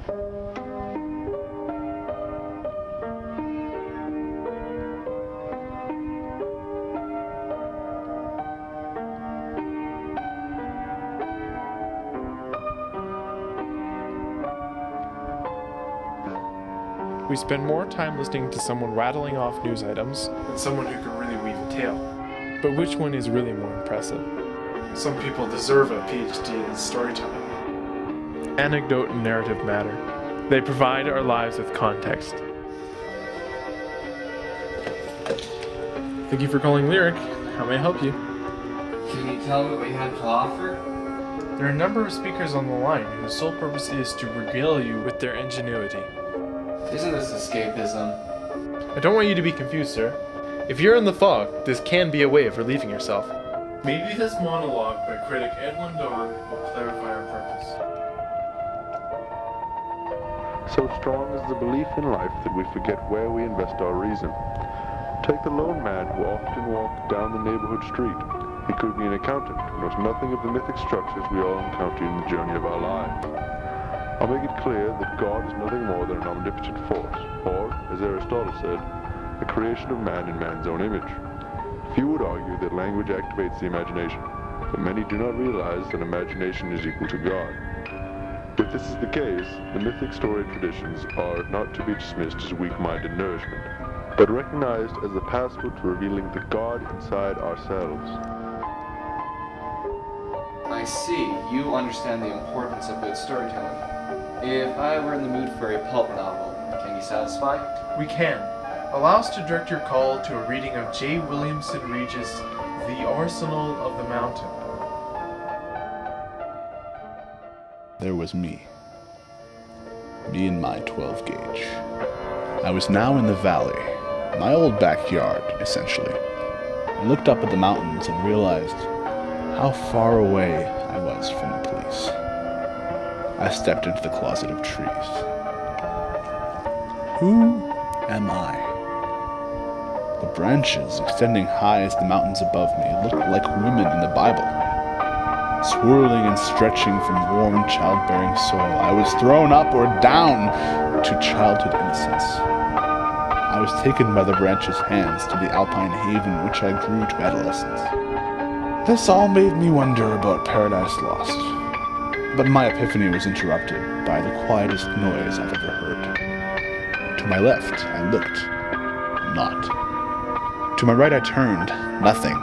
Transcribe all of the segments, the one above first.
We spend more time listening to someone rattling off news items than someone who can really weave a tale. But which one is really more impressive? Some people deserve a PhD in storytelling. Anecdote and narrative matter. They provide our lives with context. Thank you for calling Lyric. How may I help you? Can you tell me what you had to offer? There are a number of speakers on the line whose sole purpose is to regale you with their ingenuity. Isn't this escapism? I don't want you to be confused, sir. If you're in the fog, this can be a way of relieving yourself. Maybe this monologue by critic Edwin Dawn will clarify our purpose. So strong is the belief in life that we forget where we invest our reason. Take the lone man who often walked down the neighborhood street. He could be an accountant, and knows nothing of the mythic structures we all encounter in the journey of our lives. I'll make it clear that God is nothing more than an omnipotent force, or, as Aristotle said, the creation of man in man's own image. Few would argue that language activates the imagination, but many do not realize that imagination is equal to God. If this is the case, the mythic story traditions are not to be dismissed as weak-minded nourishment, but recognized as the password to revealing the God inside ourselves. I see. You understand the importance of good storytelling. If I were in the mood for a pulp novel, can you satisfy? We can. Allow us to direct your call to a reading of J. Williamson Regis' The Arsenal of the Mountain. There was me and my 12 gauge. I was now in the valley, my old backyard, essentially. I looked up at the mountains and realized how far away I was from the police. I stepped into the closet of trees. Who am I? The branches extending high as the mountains above me looked like women in the Bible. Swirling and stretching from warm childbearing soil, I was thrown up or down to childhood innocence. I was taken by the branches' hands to the alpine haven in which I grew to adolescence. This all made me wonder about Paradise Lost, but my epiphany was interrupted by the quietest noise I've ever heard. To my left, I looked. Not. To my right, I turned. Nothing.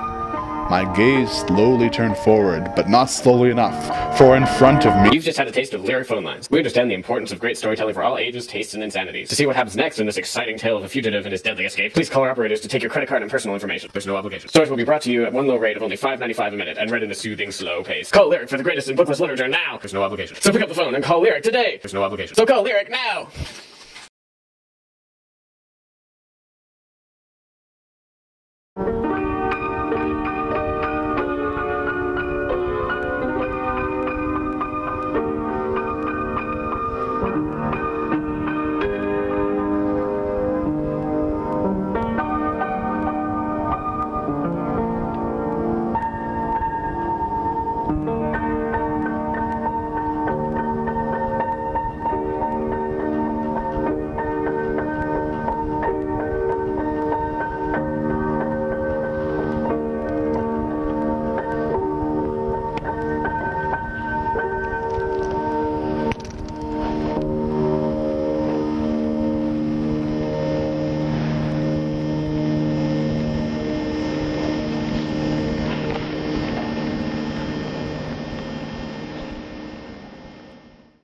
My gaze slowly turned forward, but not slowly enough, for in front of me— You've just had a taste of Lyric Phone Lines. We understand the importance of great storytelling for all ages, tastes, and insanities. To see what happens next in this exciting tale of a fugitive and his deadly escape, please call our operators to take your credit card and personal information. There's no obligation. Stories will be brought to you at one low rate of only $5.95 a minute and read in a soothing, slow pace. Call Lyric for the greatest in bookless literature now. There's no obligation. So pick up the phone and call Lyric today. There's no obligation. So call Lyric now.